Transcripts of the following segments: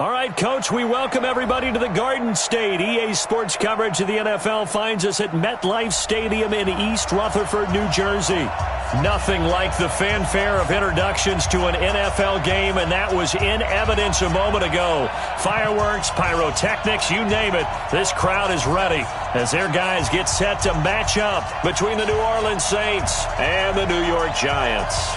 All right, Coach, we welcome everybody to the Garden State. EA Sports coverage of the NFL finds us at MetLife Stadium in East Rutherford, New Jersey. Nothing like the fanfare of introductions to an NFL game, and that was in evidence a moment ago. Fireworks, pyrotechnics, you name it. This crowd is ready as their guys get set to match up between the New Orleans Saints and the New York Giants.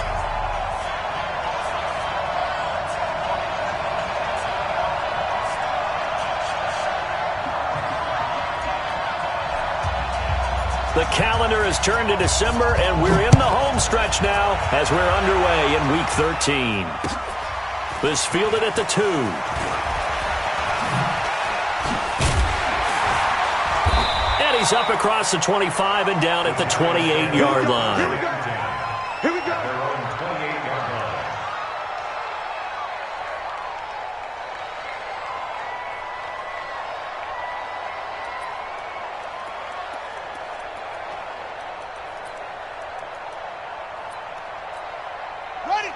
The calendar has turned to December, and we're in the home stretch now as we're underway in Week 13. This fielded at the 2. And he's up across the 25 and down at the 28-yard line. Here we go. Here we go. 28-yard line.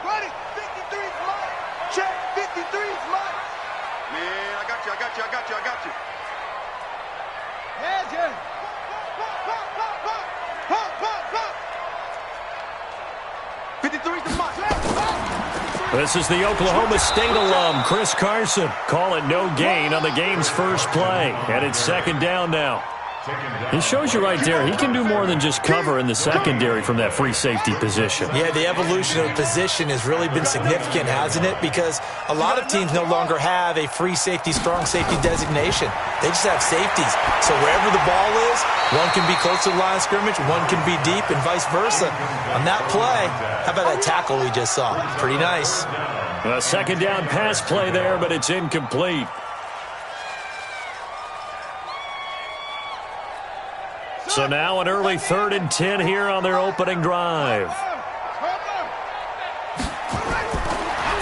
Ready, 53 is mine. Check, 53 is mine. Man, I got you. Yeah. Pop. 53 is mine. This is the Oklahoma State alum, Chris Carson. Call it no gain on the game's first play. And it's second down now. He shows you right there, he can do more than just cover in the secondary from that free safety position. Yeah, the evolution of the position has really been significant, hasn't it? Because a lot of teams no longer have a free safety, strong safety designation. They just have safeties. So wherever the ball is, one can be close to the line of scrimmage, one can be deep, and vice versa. On that play, how about that tackle we just saw? Pretty nice. A second down pass play there, but it's incomplete. So now an early 3rd and 10 here on their opening drive.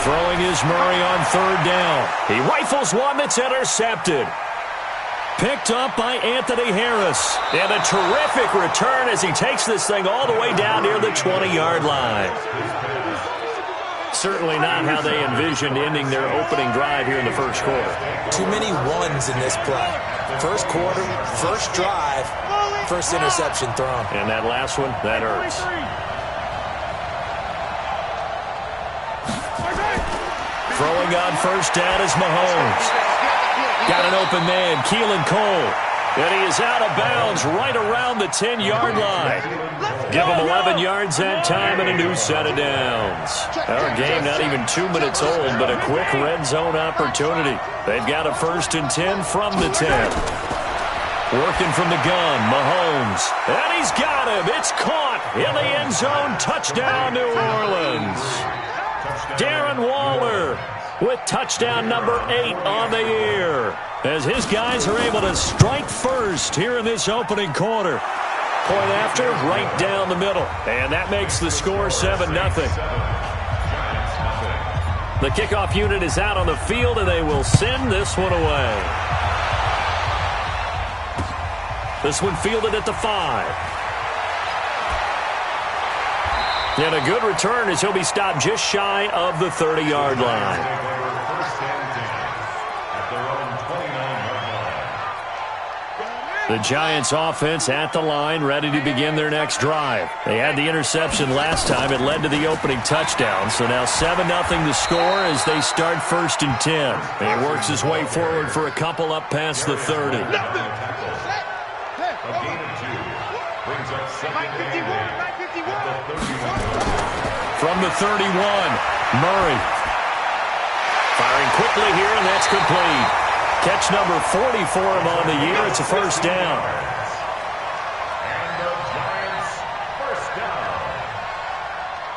Throwing is Murray on 3rd down. He rifles one that's intercepted. Picked up by Anthony Harris. And a terrific return as he takes this thing all the way down near the 20-yard line. Certainly not how they envisioned ending their opening drive here in the first quarter. Too many ones in this play. First quarter, first drive, first interception thrown. And that last one, that hurts. Throwing on first down is Mahomes. Got an open man, Keelan Cole. And he is out of bounds right around the 10-yard line. Give him 11 yards that time and a new set of downs. Our game not even 2 minutes old, but a quick red zone opportunity. They've got a 1st and 10 from the 10. Working from the gun, Mahomes. And he's got him. It's caught in the end zone. Touchdown, New Orleans. Darren Waller with touchdown number 8 on the year, as his guys are able to strike first here in this opening quarter. Point after, right down the middle. And that makes the score 7-0. The kickoff unit is out on the field, and they will send this one away. This one fielded at the 5. And a good return as he'll be stopped just shy of the 30-yard line. The Giants offense at the line, ready to begin their next drive. They had the interception last time. It led to the opening touchdown. So now 7-0 the score as they start 1st and 10. He works his way forward for a couple up past the 30. From the 31, Murray. Firing quickly here, and that's complete. Catch number 40 for him on the year. It's a first down. And the Giants first down.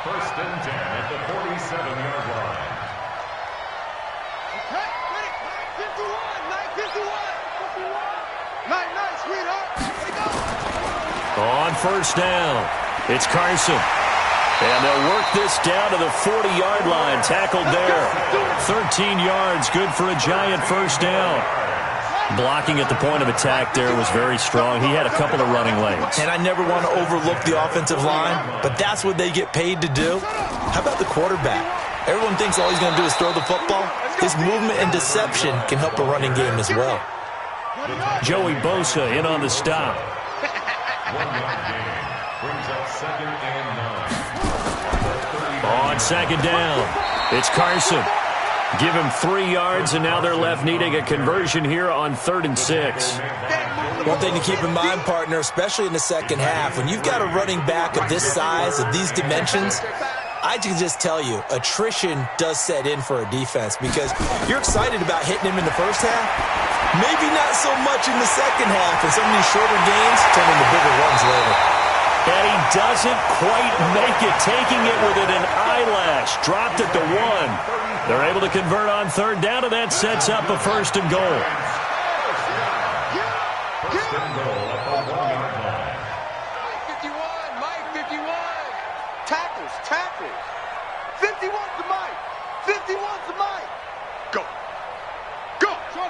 1st and 10 at the 47-yard line. Okay, ready, 9:51. Nice, sweetheart. Ready, go. On first down, it's Carson. And they'll work this down to the 40-yard line. Tackled there. 13 yards, good for a Giant first down. Blocking at the point of attack there was very strong. He had a couple of running lanes. And I never want to overlook the offensive line, but that's what they get paid to do. How about the quarterback? Everyone thinks all he's going to do is throw the football. His movement and deception can help a running game as well. Joey Bosa in on the stop. 1-yard gain brings up 2nd and 9. On 2nd down, it's Carson. Give him 3 yards, and now they're left needing a conversion here on 3rd and 6. One thing to keep in mind, partner, especially in the second half, when you've got a running back of this size, of these dimensions, I can just tell you, attrition does set in for a defense because you're excited about hitting him in the first half. Maybe not so much in the second half, and some of these shorter gains turn into bigger runs later. And he doesn't quite make it, taking it within an eyelash. Dropped it to 1. They're able to convert on 3rd down, and that sets up a 1st and goal. 1st and goal at the 1-yard line. Mike 51. Tackles. 51's the Mike. 51's the Mike. Go.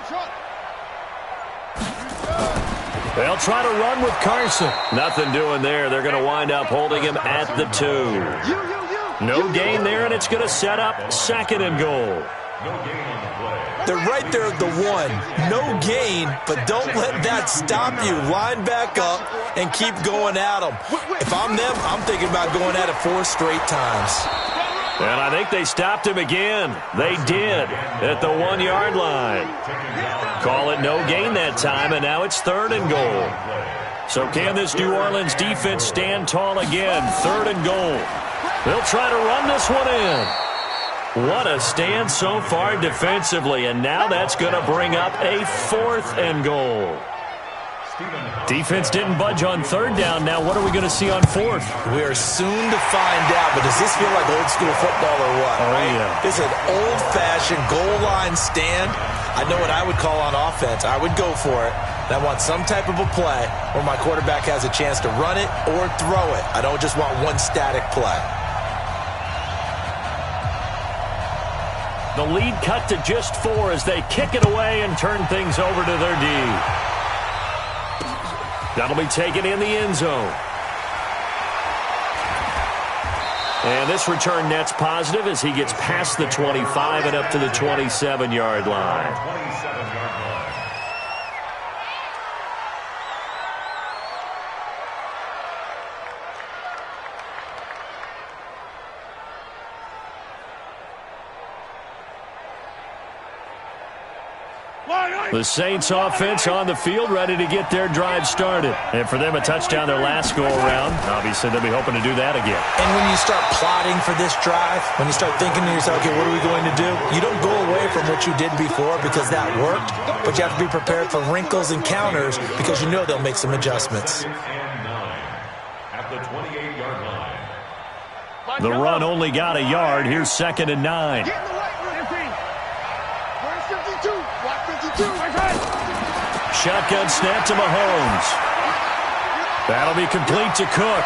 Short. They'll try to run with Carson. Nothing doing there. They're going to wind up holding him at the 2. No gain there, and it's going to set up 2nd and goal. No gain on the play. They're right there at the 1. No gain, but don't let that stop you. Line back up and keep going at them. If I'm them, I'm thinking about going at it 4 straight times. And I think they stopped him again. They did at the 1-yard line. Call it no gain that time, and now it's 3rd and goal. So can this New Orleans defense stand tall again? 3rd and goal. They'll try to run this one in. What a stand so far defensively, and now that's going to bring up a 4th and goal. Defense didn't budge on 3rd down. Now what are we going to see on 4th? We are soon to find out, but does this feel like old school football or what? Oh, right? yeah. It's an old-fashioned goal line stand. I know what I would call on offense. I would go for it. And I want some type of a play where my quarterback has a chance to run it or throw it. I don't just want one static play. The lead cut to just 4 as they kick it away and turn things over to their D. That'll be taken in the end zone. And this return net's positive as he gets past the 25 and up to the 27-yard line. 27-yard line. The Saints offense on the field, ready to get their drive started. And for them, a touchdown their last go-around. Obviously, they'll be hoping to do that again. And when you start plotting for this drive, when you start thinking to yourself, okay, what are we going to do? You don't go away from what you did before because that worked, but you have to be prepared for wrinkles and counters because you know they'll make some adjustments. 2nd and 9 at the 28-yard line. The run only got a yard. Here's 2nd and 9. Get in the right room. Where's 52? Watch 52. Shotgun snap to Mahomes. That'll be complete to Cook.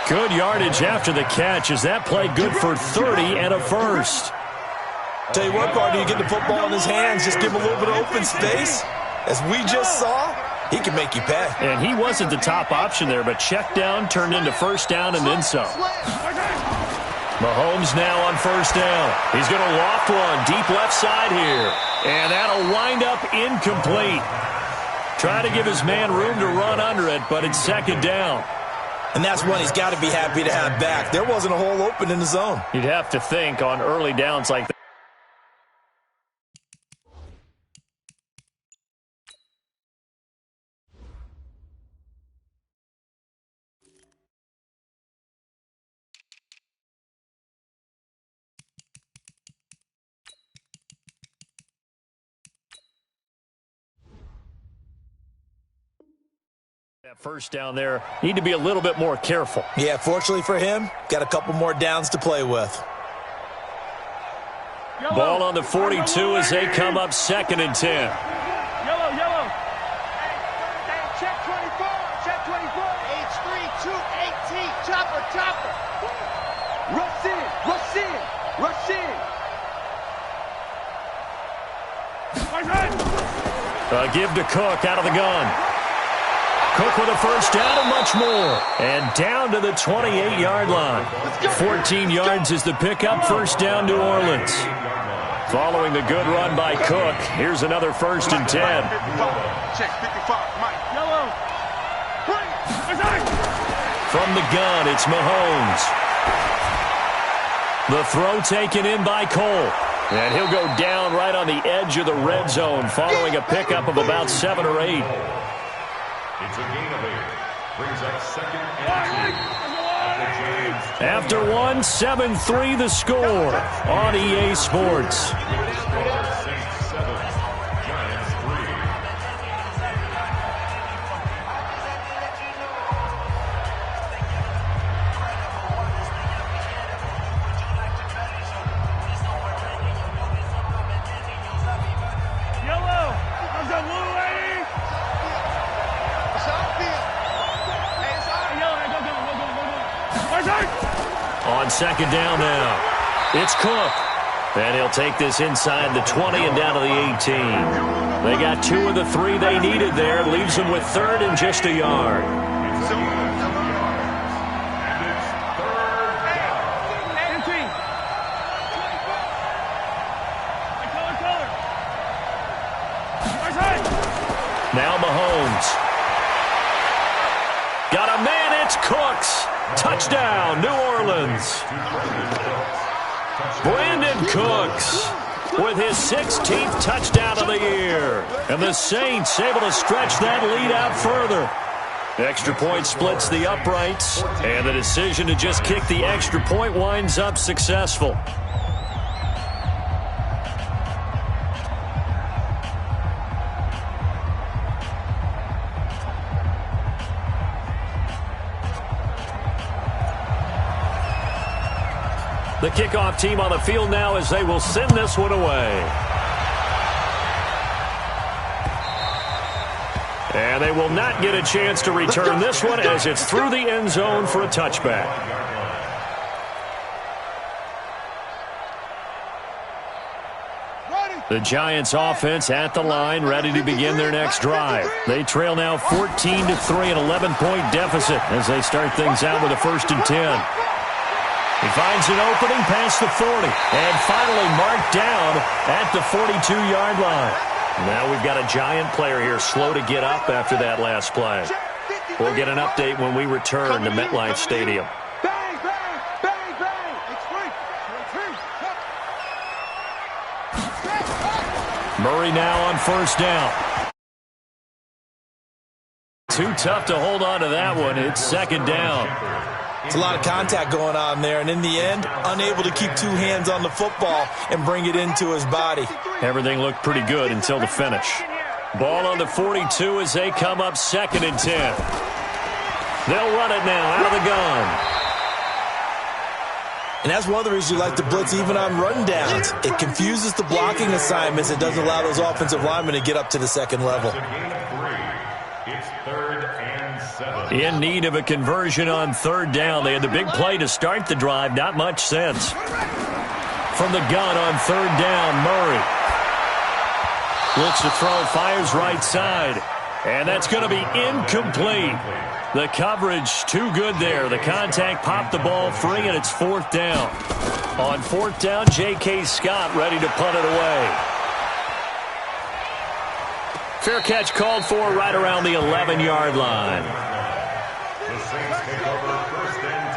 Good yardage after the catch. Is that play good for 30 and a 1st? Tell you what, partner, you get the football in his hands, just give him a little bit of open space. As we just saw, he can make you pay. And he wasn't the top option there, but check down turned into 1st down and then some. Mahomes now on 1st down. He's going to loft one deep left side here. And that'll wind up incomplete. Try to give his man room to run under it, but it's 2nd down. And that's one he's got to be happy to have back. There wasn't a hole open in the zone. You'd have to think on early downs like that. That 1st down there, need to be a little bit more careful. Yeah, fortunately for him, got a couple more downs to play with. Ball on the 42 as they come up 2nd and 10. Yellow. Hey, check 24. Check 24. H3, 218. Chopper. Rush in. Give to Cook out of the gun. Cook with a first down and much more. And down to the 28-yard line. 14 yards is the pickup. First down, New Orleans. Following the good run by Cook, here's another 1st and 10. Check 55, Mike. Yellow. From the gun, it's Mahomes. The throw taken in by Cole. And he'll go down right on the edge of the red zone following a pickup of about 7 or 8. It's a gain of 8. Brings up 2nd and 2. After 1, 7-3 the score on EA Sports. Saints 7, Giants 3. On 2nd down now, it's Cook. And he'll take this inside the 20 and down to the 18. They got 2 of the 3 they needed there. Leaves them with 3rd and just a yard. Now Mahomes. Got a man, it's Cooks. Touchdown, New Orleans. Brandon Cooks with his 16th touchdown of the year. And the Saints able to stretch that lead out further. Extra point splits the uprights, and the decision to just kick the extra point winds up successful. The kickoff team on the field now as they will send this one away. And they will not get a chance to return this one as it's through the end zone for a touchback. The Giants offense at the line, ready to begin their next drive. They trail now 14-3, an 11-point deficit as they start things out with a 1st and 10. He finds an opening past the 40 and finally marked down at the 42-yard line. Now we've got a Giant player here slow to get up after that last play. We'll get an update when we return to MetLife Stadium. Bang, bang, bang, bang. Murray now on 1st down. Too tough to hold on to that one. It's 2nd down. It's a lot of contact going on there, and in the end, unable to keep 2 hands on the football and bring it into his body. Everything looked pretty good until the finish. Ball on the 42 as they come up 2nd and 10. They'll run it now out of the gun. And that's one of the reasons you like to blitz even on run downs. It confuses the blocking assignments. It doesn't allow those offensive linemen to get up to the 2nd level. It's 3rd and 7. In need of a conversion on 3rd down. They had the big play to start the drive. Not much sense. From the gun on 3rd down, Murray. Looks to throw, fires right side. And that's going to be incomplete. The coverage too good there. The contact popped the ball free, and it's 4th down. On 4th down, J.K. Scott ready to punt it away. Fair catch called for right around the 11-yard line. The Saints take over 1st and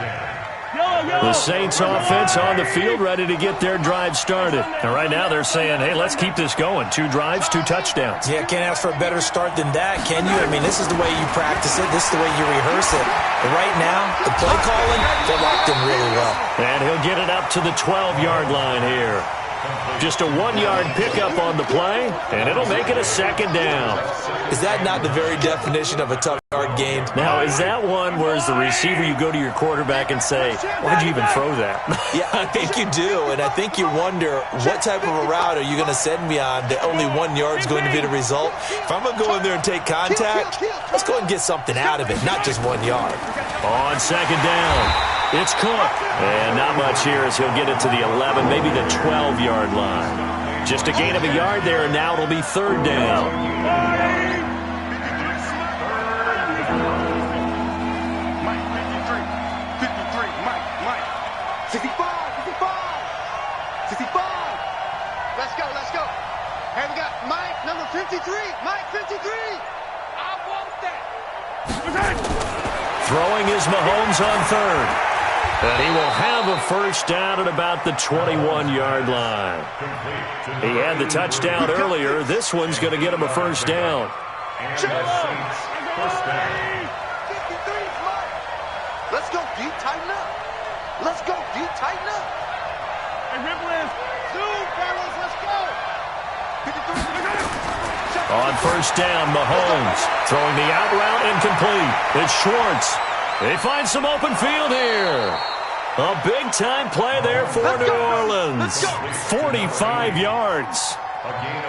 10. The Saints offense on the field ready to get their drive started. And right now they're saying, hey, let's keep this going. 2 drives, 2 touchdowns. Yeah, can't ask for a better start than that, can you? I mean, this is the way you practice it. This is the way you rehearse it. But right now, the play calling, they're locked in really well. And he'll get it up to the 12-yard line here. Just a 1-yard pickup on the play, and it'll make it a 2nd down. Is that not the very definition of a tough yard gain? Now, is that one where as the receiver you go to your quarterback and say, why'd you even throw that? Yeah, I think you do, and I think you wonder what type of a route are you going to send me on that only 1 yard is going to be the result? If I'm going to go in there and take contact, let's go and get something out of it, not just 1 yard. On 2nd down. It's Cook. And not much here as he'll get it to the 11, maybe the 12-yard line. Just a gain of a yard there, and now it'll be 3rd down. Throwing is Mahomes on third. And he will have a first down at about the 21-yard line. He had the touchdown earlier. This one's going to get him a first down. First down. 53 is mine. Let's go, D. Tighten up. Let's go, D. Tighten up. Hey, Ripple, zoom, fellas. Let's go. 53. On first down, Mahomes throwing the out route incomplete. It's Schwartz. They find some open field here. A big-time play there for New Orleans. 45 yards.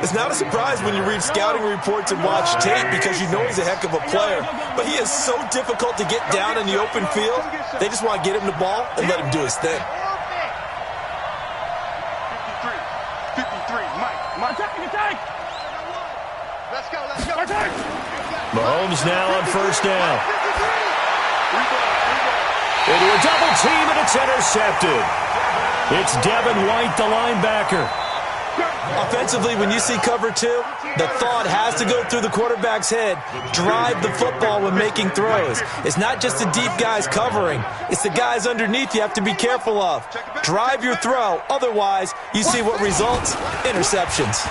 It's not a surprise when you read scouting reports and watch tape because you know he's a heck of a player. But he is so difficult to get down in the open field. They just want to get him the ball and let him do his thing. 53, Mike. Attack. Let's go. Mahomes now on first down. Into a double team, and it's intercepted. It's Devin White, the linebacker. Offensively, when you see cover two, the thought has to go through the quarterback's head. Drive the football when making throws. It's not just the deep guys covering. It's the guys underneath you have to be careful of. Drive your throw. Otherwise, you see what results? Interceptions.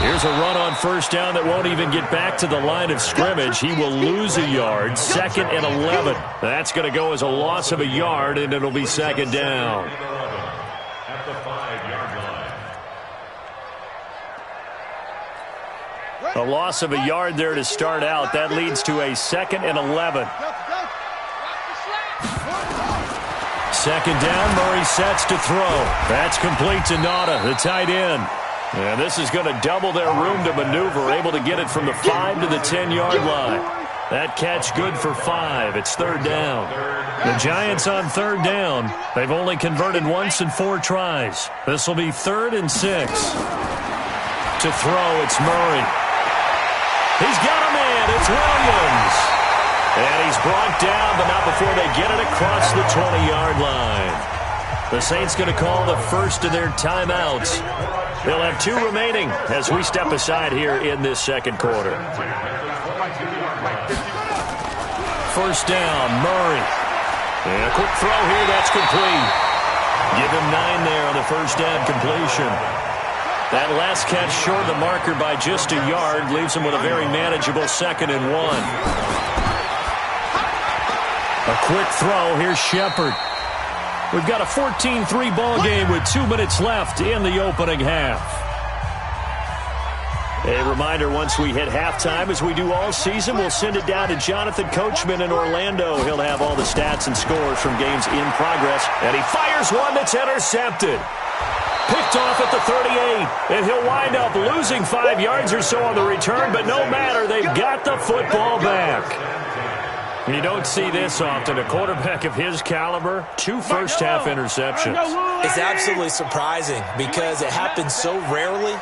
Here's a run on first down that won't even get back to the line of scrimmage. He will lose a yard. 2nd and 11. That's going to go as a loss of a yard, and it'll be second down. At the 5-yard line. A loss of a yard there to start out. That leads to a 2nd and 11. Second down, Murray sets to throw. That's complete to Nauta, the tight end. And this is going to double their room to maneuver, able to get it from the 5 to the 10-yard line. That catch good for 5. It's third down. The Giants on third down. They've only converted once in 4 tries. This will be 3rd and 6. To throw, it's Murray. He's got a man. It's Williams. And he's brought down, but not before they get it across the 20-yard line. The Saints going to call the first of their timeouts. They'll have 2 remaining as we step aside here in this second quarter. First down, Murray. And a quick throw here, that's complete. Give him 9 there on the first down completion. That last catch short of the marker by just a yard leaves him with a very manageable 2nd and 1. A quick throw, here's Shepard. We've got a 14-3 ball game with 2 minutes left in the opening half. A reminder, once we hit halftime, as we do all season, we'll send it down to Jonathan Coachman in Orlando. He'll have all the stats and scores from games in progress. And he fires one that's intercepted. Picked off at the 38. And he'll wind up losing 5 yards or so on the return, but no matter, they've got the football back. You don't see this often. A quarterback of his caliber, 2 first-half interceptions. It's absolutely surprising because it happens so rarely.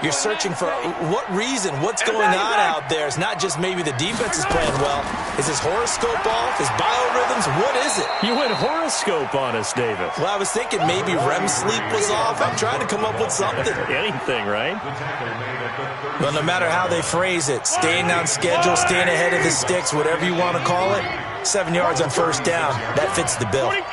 You're searching for what reason, what's going on out there. It's not just maybe the defense is playing well. Is his horoscope off? His biorhythms? What is it? You went horoscope on us, David. Well, I was thinking maybe REM sleep was off. I'm trying to come up with something. Anything, right? Well, no matter how they phrase it, staying on schedule, staying ahead of the sticks, whatever you want to call it, 7 yards on first down, that fits the bill. 43.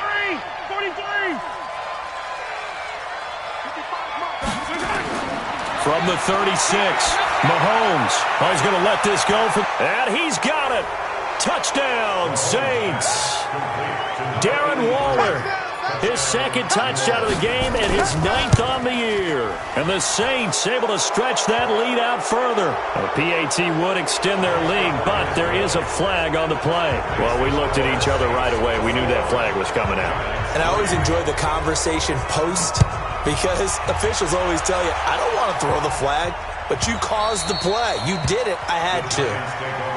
From the 36, Mahomes. Oh, he's going to let this go. And he's got it. Touchdown, Saints. Darren Waller. His 2nd touchdown of the game and his 9th on the year. And the Saints able to stretch that lead out further. A PAT would extend their lead, but there is a flag on the play. Well, we looked at each other right away. We knew that flag was coming out. And I always enjoy the conversation post because officials always tell you, I don't want to throw the flag, but you caused the play. You did it. I had to.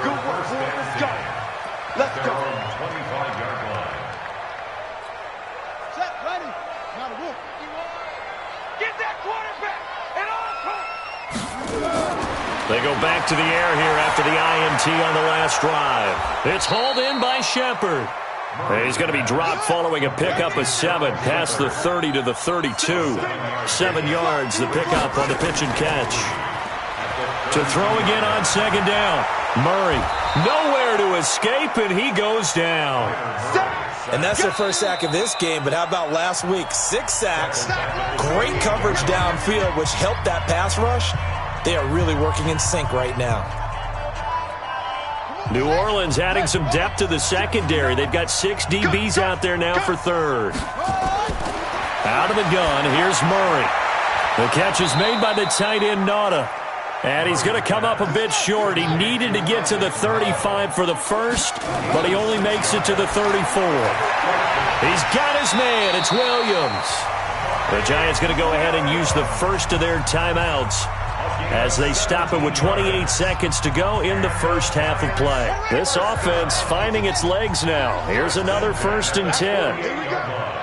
Good work, boy. Let's go. Let's go. 25-yard line. Set, ready. Now to work. Get that quarterback and all. They go back to the air here after the INT on the last drive. It's hauled in by Shepard. He's going to be dropped following a pickup of 7 past the 30 to the 32. 7 yards, the pickup on the pitch and catch. To throw again on second down. Murray, nowhere to escape, and he goes down. And that's their first sack of this game, but how about last week? 6 sacks, great coverage downfield, which helped that pass rush. They are really working in sync right now. New Orleans adding some depth to the secondary. They've got 6 DBs out there now for third. Out of the gun, here's Murray. The catch is made by the tight end, Nauta. And he's going to come up a bit short. He needed to get to the 35 for the first, but he only makes it to the 34. He's got his man. It's Williams. The Giants going to go ahead and use the first of their timeouts as they stop it with 28 seconds to go in the first half of play. This offense finding its legs now. Here's another 1st and 10.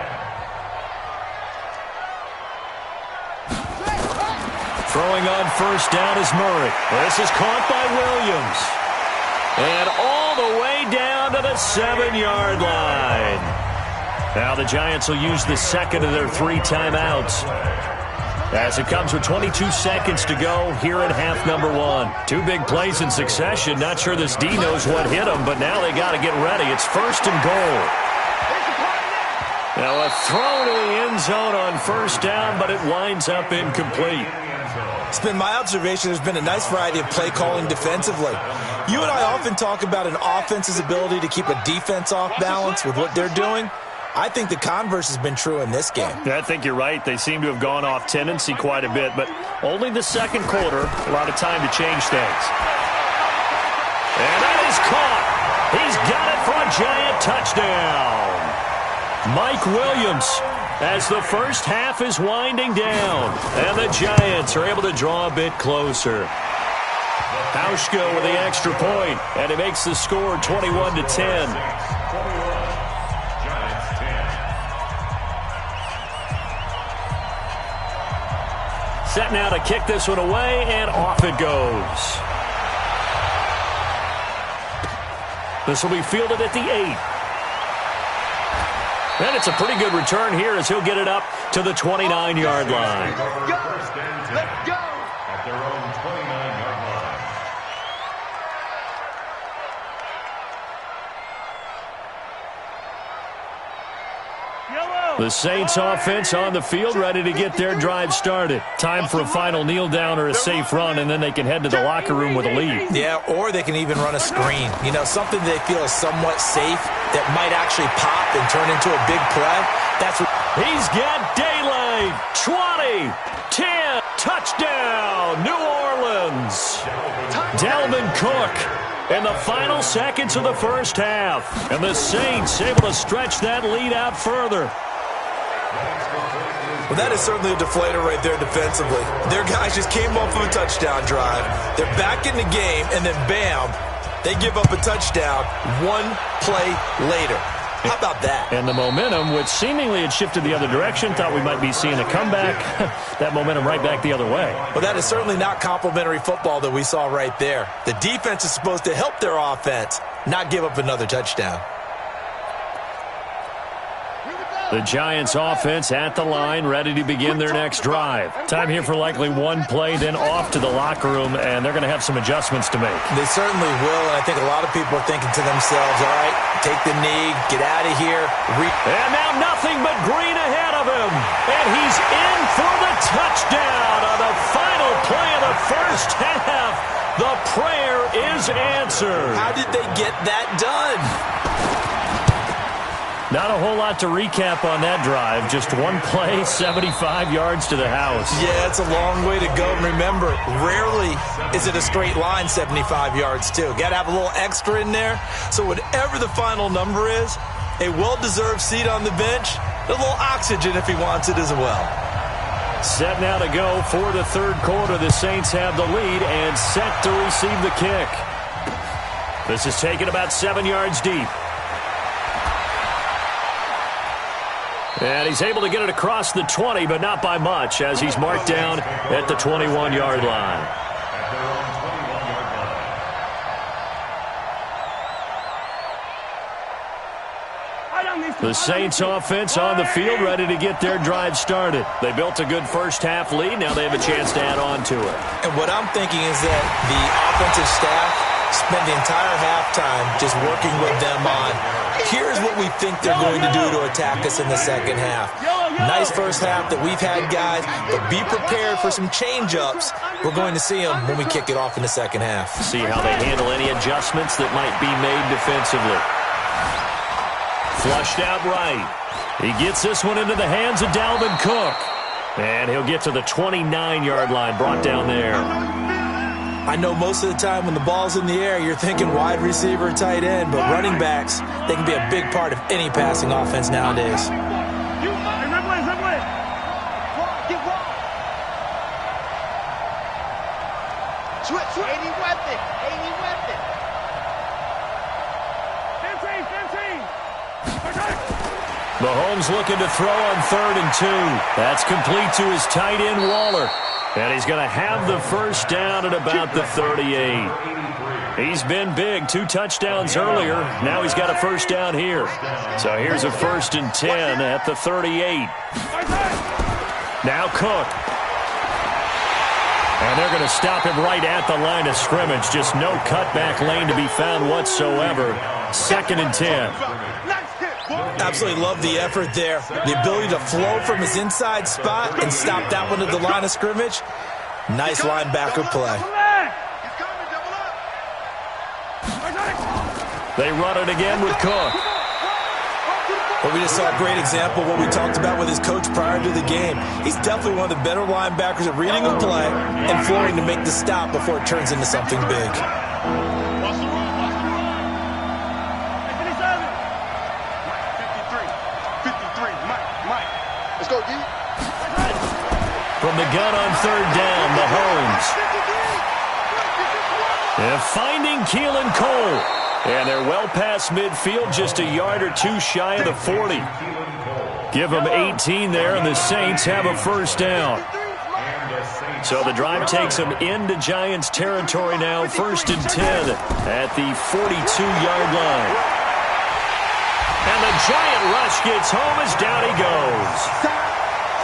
Throwing on first down is Murray. This is caught by Williams. And all the way down to the 7-yard line. Now the Giants will use the second of their 3 timeouts, as it comes with 22 seconds to go here in half number 1. 2 big plays in succession. Not sure this D knows what hit them, but now they got to get ready. It's 1st and goal. Now a throw to the end zone on first down, but it winds up incomplete. It's been my observation there's been a nice variety of play calling defensively. You and I often talk about an offense's ability to keep a defense off balance with what they're doing. I think the converse has been true in this game. I think you're right. They seem to have gone off tendency quite a bit, but only the second quarter, a lot of time to change things. And that is caught. He's got it for a Giant touchdown. Mike Williams, as the first half is winding down, and the Giants are able to draw a bit closer. Hauschka with the extra point, and it makes the score 21-10. Set now to kick this one away, and off it goes. This will be fielded at the 8. And it's a pretty good return here as he'll get it up to the 29-yard line. Let's go! At their own 29-yard line. The Saints offense on the field, ready to get their drive started. Time for a final kneel down or a safe run, and then they can head to the locker room with a lead. Yeah, or they can even run a screen. You know, something they feel is somewhat safe that might actually pop and turn into a big play. That's what he's got daylight. 20, 10, touchdown, New Orleans. Dalvin Cook in the final seconds of the first half. And the Saints able to stretch that lead out further. Well, that is certainly a deflator right there defensively. Their guys just came off of a touchdown drive. They're back in the game, and then bam, they give up a touchdown 1 play later. How about that? And the momentum, which seemingly had shifted the other direction, thought we might be seeing a comeback. That momentum right back the other way. Well, that is certainly not complimentary football that we saw right there. The defense is supposed to help their offense, not give up another touchdown. The Giants offense at the line, ready to begin their next drive. Time here for likely 1 play, then off to the locker room, and they're going to have some adjustments to make. They certainly will, and I think a lot of people are thinking to themselves, all right, take the knee, get out of here. And now nothing but green ahead of him. And he's in for the touchdown on the final play of the first half. The prayer is answered. How did they get that done? Not a whole lot to recap on that drive. Just 1 play, 75 yards to the house. Yeah, it's a long way to go. And remember, rarely is it a straight line 75 yards, too. Got to have a little extra in there. So whatever the final number is, a well-deserved seat on the bench, a little oxygen if he wants it as well. Set now to go for the third quarter. The Saints have the lead and set to receive the kick. This is taken about 7 yards deep. And he's able to get it across the 20, but not by much, as he's marked down at the 21-yard line. The Saints offense on the field, ready to get their drive started. They built a good first half lead. Now they have a chance to add on to it. And what I'm thinking is that the offensive staff spent the entire halftime just working with them on, here's what we think they're going to do to attack us in the second half. Nice first half that we've had, guys, but be prepared for some change-ups. We're going to see them when we kick it off in the second half. See how they handle any adjustments that might be made defensively. Flushed out right. He gets this one into the hands of Dalvin Cook. And he'll get to the 29-yard line, brought down there. I know most of the time when the ball's in the air, you're thinking wide receiver, tight end, but running backs, they can be a big part of any passing offense nowadays. Mahomes looking to throw on 3rd and 2. That's complete to his tight end, Waller. And he's going to have the first down at about the 38. He's been big. 2 touchdowns earlier. Now he's got a first down here. So here's a 1st and 10 at the 38. Now Cook. And they're going to stop him right at the line of scrimmage. Just no cutback lane to be found whatsoever. 2nd and 10. Absolutely love the effort there. The ability to flow from his inside spot and stop that one at the line of scrimmage. Nice linebacker play. They run it again with Cook. Well, we just saw a great example of what we talked about with his coach prior to the game. He's definitely one of the better linebackers at reading a play and flowing to make the stop before it turns into something big. From the gun on 3rd down, Mahomes. And finding Keelan Cole. And they're well past midfield, just a yard or 2 shy of the 40. Give them 18 there, and the Saints have a first down. So the drive takes them into Giants territory now, 1st and 10 at the 42-yard line. And the Giant rush gets home as down he goes.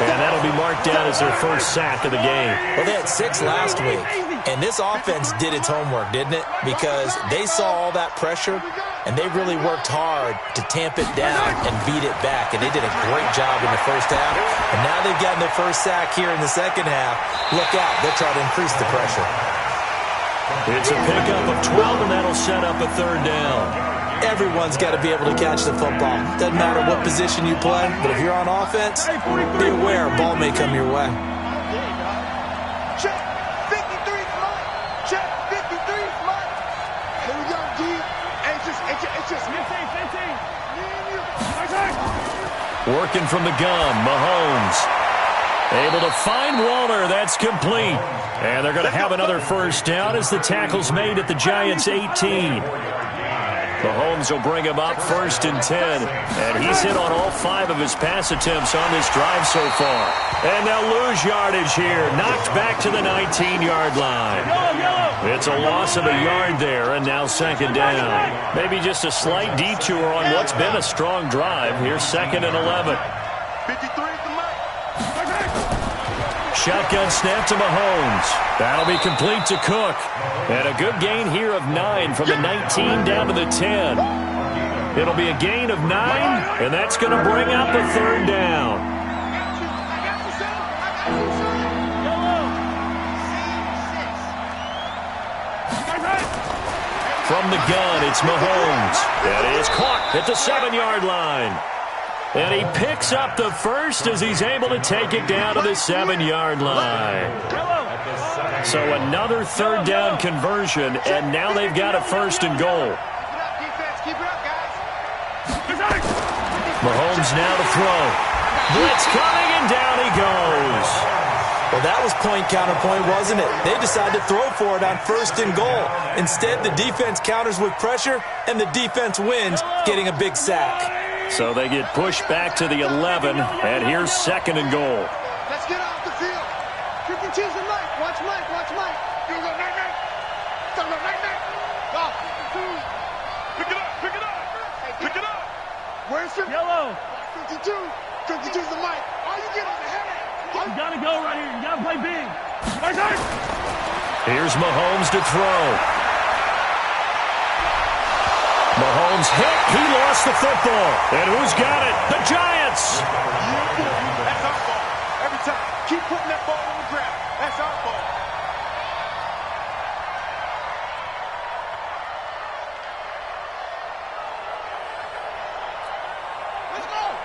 And that'll be marked down as their first sack of the game. Well, they had 6 last week, and this offense did its homework, didn't it? Because they saw all that pressure, and they really worked hard to tamp it down and beat it back, and they did a great job in the first half. And now they've gotten their first sack here in the second half. Look out, they'll try to increase the pressure. It's a pickup of 12, and that'll set up a 3rd down. Everyone's got to be able to catch the football. Doesn't matter what position you play, but if you're on offense, be aware a ball may come your way. Check 53's mine. Check 53's mine. Here we go, D. It's just 15. Working from the gun, Mahomes. Able to find Waller. That's complete. And they're going to have another first down as the tackle's made at the Giants' 18. Mahomes will bring him up 1st and 10. And he's hit on all 5 of his pass attempts on this drive so far. And they'll lose yardage here. Knocked back to the 19-yard line. It's a loss of a yard there, and now 2nd down. Maybe just a slight detour on what's been a strong drive. Here's 2nd and 11. 53 is the mark. Shotgun snap to Mahomes. That'll be complete to Cook. And a good gain here of 9 from the 19 down to the 10. It'll be a gain of 9, and that's going to bring up a 3rd down. From the gun, it's Mahomes. That is caught at the 7-yard line. And he picks up the first as he's able to take it down to the 7-yard line. So another 3rd down conversion, and now they've got a 1st and goal. Mahomes now to throw. Blitz coming, and down he goes. Well, that was point counterpoint, wasn't it? They decided to throw for it on 1st and goal. Instead, the defense counters with pressure, and the defense wins, getting a big sack. So they get pushed back to the 11, and here's 2nd and goal. Let's get off the field. You can choose the Mike. Watch Mike. Watch Mike. You go right, right. Go right, right. Go. Pick it up. Pick it up. Pick it up. Where's your yellow? 52. 52's the Mike. All you get is a header. You gotta go right here. You gotta play big. Right, right. Here's Mahomes to throw. Mahomes hit. He lost the football. And who's got it? The Giants. That's our ball. Every time. Keep putting that ball on the ground. That's our ball.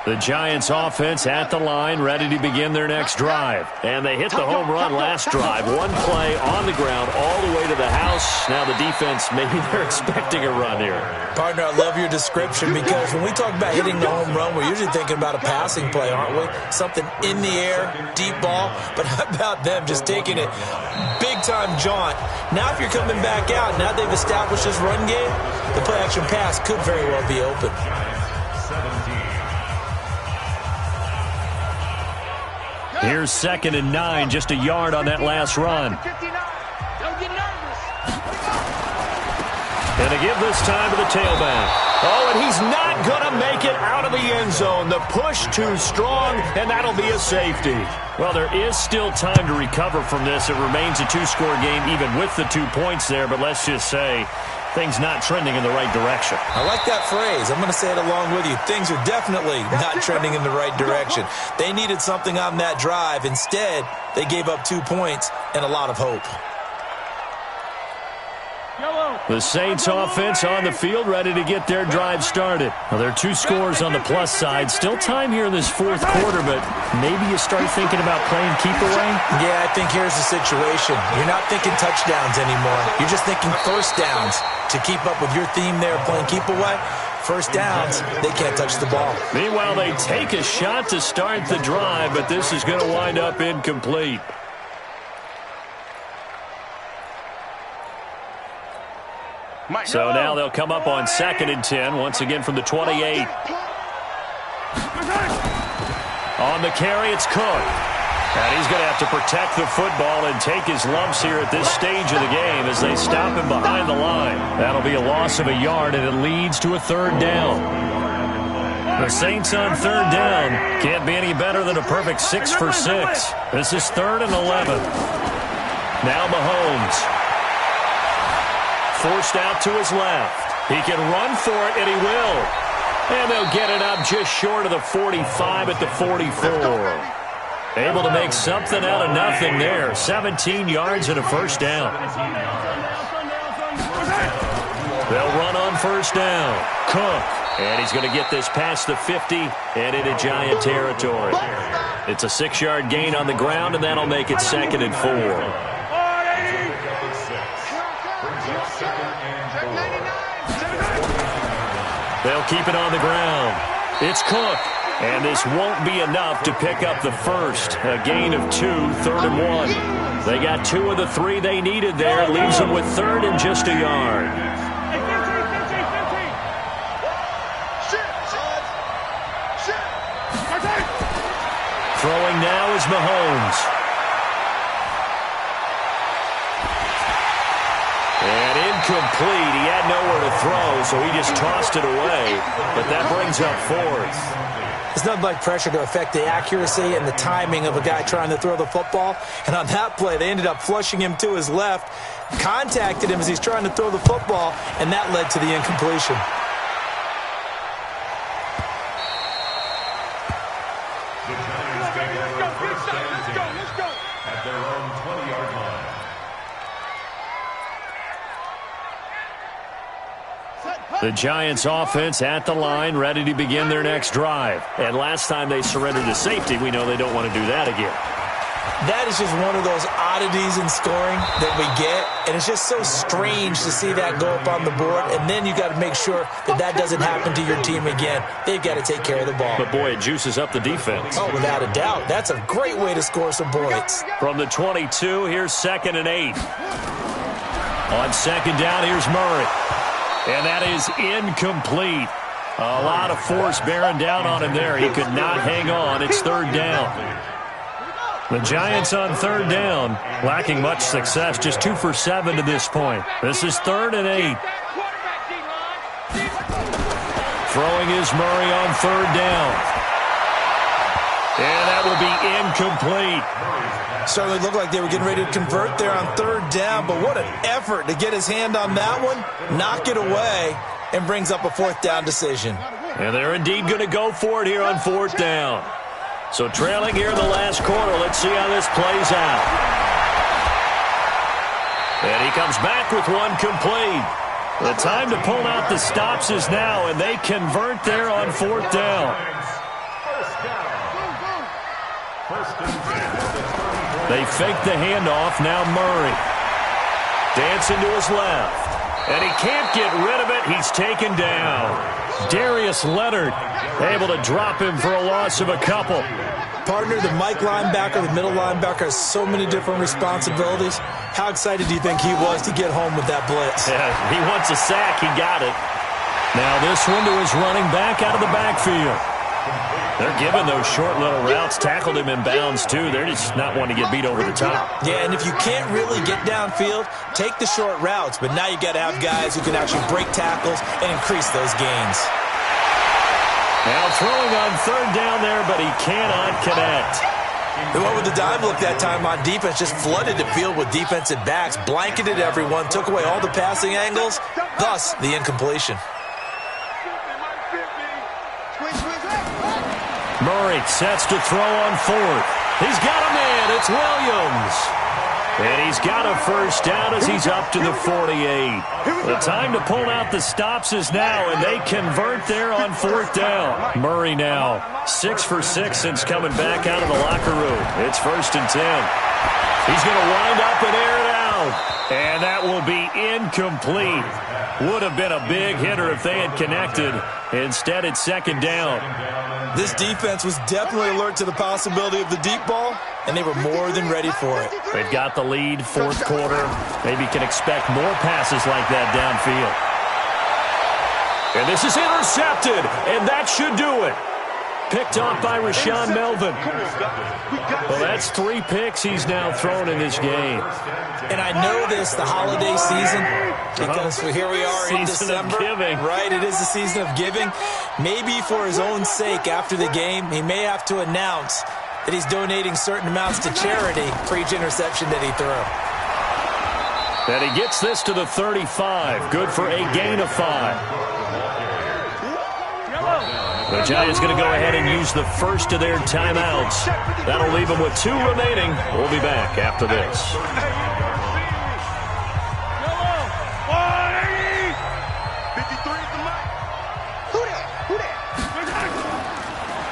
The Giants offense at the line, ready to begin their next drive. And they hit the home run last drive. One play on the ground all the way to the house. Now the defense, maybe they're expecting a run here. Partner, I love your description because when we talk about hitting the home run, we're usually thinking about a passing play, aren't we? Something in the air, deep ball. But how about them just taking it big-time jaunt? Now if you're coming back out, now they've established this run game, the play-action pass could very well be open. 17. Here's 2nd and 9, just a yard on that last run. Don't get nervous. And a give this time to the tailback. Oh, and he's not going to make it out of the end zone. The push too strong, and that'll be a safety. Well, there is still time to recover from this. It remains a two-score game even with the 2 points there, but let's just say things not trending in the right direction. I like that phrase. I'm going to say it along with you. Things are definitely not trending in the right direction. They needed something on that drive. Instead, they gave up 2 points and a lot of hope. The Saints offense on the field, ready to get their drive started. Well, there are 2 scores on the plus side. Still time here in this 4th quarter, but maybe you start thinking about playing keep away? Yeah, I think here's the situation. You're not thinking touchdowns anymore. You're just thinking first downs. To keep up with your theme there, playing keep away, first downs, they can't touch the ball. Meanwhile, they take a shot to start the drive, but this is going to wind up incomplete. So now they'll come up on 2nd and 10, once again from the 28. On the carry, it's Cook. And he's going to have to protect the football and take his lumps here at this stage of the game as they stop him behind the line. That'll be a loss of a yard, and it leads to a 3rd down. The Saints on 3rd down can't be any better than a perfect 6 for 6. This is 3rd and 11. Now Mahomes. Forced out to his left. He can run for it, and he will. And they'll get it up just short of the 45 at the 44. Able to make something out of nothing there. 17 yards and a first down. They'll run on first down. Cook. And he's going to get this past the 50 and into Giant territory. It's a 6-yard gain on the ground, and that'll make it 2nd and 4. They'll keep it on the ground. It's Cook. And this won't be enough to pick up the first. A gain of 2, 3rd and 1. They got 2 of the 3 they needed there. Leaves them with 3rd and just a yard. Throwing now is Mahomes. And incomplete. He had nowhere to throw, so he just tossed it away. But that brings up 4th. It's nothing like pressure to affect the accuracy and the timing of a guy trying to throw the football. And on that play, they ended up flushing him to his left, contacted him as he's trying to throw the football, and that led to the incompletion. The Giants take over first and 10 at their own 20-yard line. The Giants offense at the line, ready to begin their next drive. And last time they surrendered to safety, we know they don't want to do that again. That is just one of those oddities in scoring that we get, and it's just so strange to see that go up on the board, and then you got to make sure that that doesn't happen to your team again. They've got to take care of the ball. But, boy, it juices up the defense. Oh, without a doubt. That's a great way to score some points. From the 22, here's 2nd and 8. On 2nd down, here's Murray. And that is incomplete. A lot of force bearing down on him there. He could not hang on. It's 3rd down. The Giants on 3rd down, lacking much success, just 2 for 7 to this point. This is 3rd and 8. Throwing is Murray on 3rd down. And that will be incomplete. Certainly looked like they were getting ready to convert there on 3rd down, but what an effort to get his hand on that one, knock it away, and brings up a 4th down decision. And they're indeed going to go for it here on 4th down. So trailing here in the last quarter. Let's see how this plays out. And he comes back with one complete. The time to pull out the stops is now, and they convert there on 4th down. They fake the handoff. Now Murray. Dancing to his left. And he can't get rid of it. He's taken down. Darius Leonard able to drop him for a loss of a couple. Partner, the Mike linebacker, the middle linebacker, has so many different responsibilities. How excited do you think he was to get home with that blitz? Yeah, he wants a sack. He got it. Now this one to his running back out of the backfield. They're giving those short little routes. Tackled him in bounds, too. They're just not wanting to get beat over the top. Yeah, and if you can't really get downfield, take the short routes. But now you got to have guys who can actually break tackles and increase those gains. Now throwing on 3rd down there, but he cannot connect. They went with the dive look that time on defense, just flooded the field with defensive backs, blanketed everyone, took away all the passing angles, thus the incompletion. Murray sets to throw on 4th. He's got a man. It's Williams. And he's got a 1st down as he's up to the 48. The time to pull out the stops is now, and they convert there on 4th down. Murray now 6 for 6 since coming back out of the locker room. It's 1st and 10. He's going to wind up and air it out. And that will be incomplete. Would have been a big hitter if they had connected. Instead, it's 2nd down. This defense was definitely alert to the possibility of the deep ball, and they were more than ready for it. They've got the lead, 4th quarter. Maybe can expect more passes like that downfield. And this is intercepted, and that should do it. Picked off by Rashawn Melvin. Well, that's 3 picks he's now thrown in this game. And I know this, the holiday season, because here we are in December. Season of giving. Right, it is the season of giving. Maybe for his own sake after the game, he may have to announce that he's donating certain amounts to charity for each interception that he threw. And he gets this to the 35. Good for a gain of 5. The Giants going to go ahead and use the first of their timeouts. That'll leave them with 2 remaining. We'll be back after this.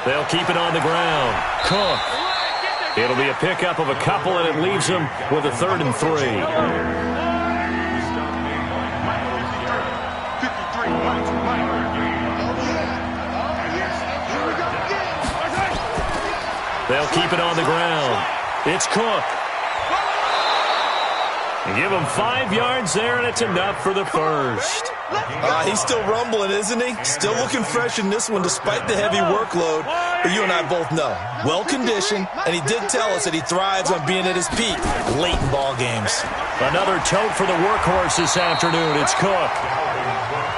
They'll keep it on the ground. Cook. It'll be a pickup of a couple, and it leaves them with a 3rd and 3. They'll keep it on the ground. It's Cook. And give him 5 yards there, and it's enough for the 1st. He's still rumbling, isn't he? Still looking fresh in this one despite the heavy workload. But you and I both know, well-conditioned, and he did tell us that he thrives on being at his peak late in ball games. Another tote for the workhorse this afternoon. It's Cook.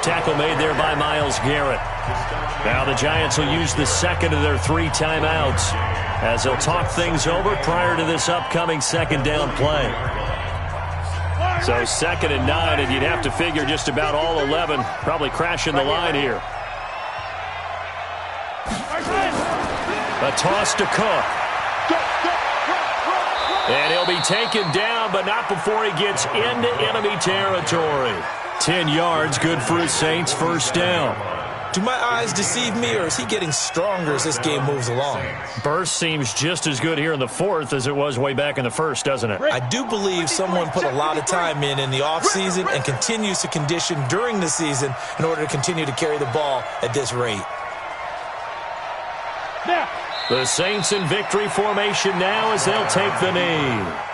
Tackle made there by Myles Garrett. Now the Giants will use the 2nd of their 3 timeouts as they'll talk things over prior to this upcoming 2nd down play. So 2nd and 9, and you'd have to figure just about all 11 probably crashing the line here. A toss to Cook. And he'll be taken down, but not before he gets into enemy territory. 10 yards, good for his Saints, 1st down. Do my eyes deceive me, or is he getting stronger as this game moves along? Burst seems just as good here in the 4th as it was way back in the 1st, doesn't it? I do believe someone put a lot of time in the offseason and continues to condition during the season in order to continue to carry the ball at this rate. The Saints in victory formation now as they'll take the knee.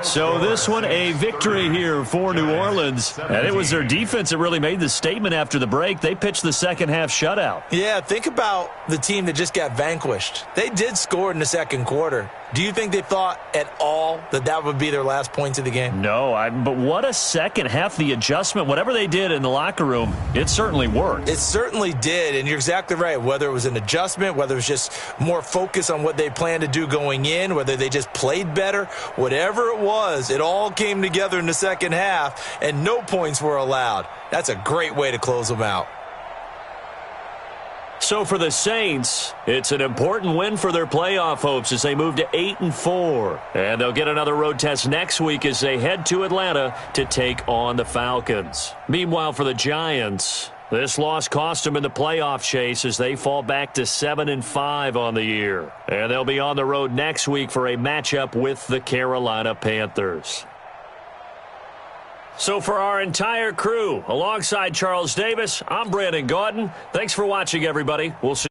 So this one, a victory here for New Orleans. And it was their defense that really made the statement after the break. They pitched the second-half shutout. Yeah, think about the team that just got vanquished. They did score in the second quarter. Do you think they thought at all that that would be their last points of the game? No, but what a second half. The adjustment, whatever they did in the locker room, it certainly worked. It certainly did, and you're exactly right. Whether it was an adjustment, whether it was just more focus on what they planned to do going in, whether they just played better, whatever it was, it all came together in the second half, and no points were allowed. That's a great way to close them out. So for the Saints, it's an important win for their playoff hopes as they move to 8-4. And they'll get another road test next week as they head to Atlanta to take on the Falcons. Meanwhile, for the Giants, this loss cost them in the playoff chase as they fall back to 7-5 on the year. And they'll be on the road next week for a matchup with the Carolina Panthers. So for our entire crew, alongside Charles Davis, I'm Brandon Gaudin. Thanks for watching, everybody. We'll see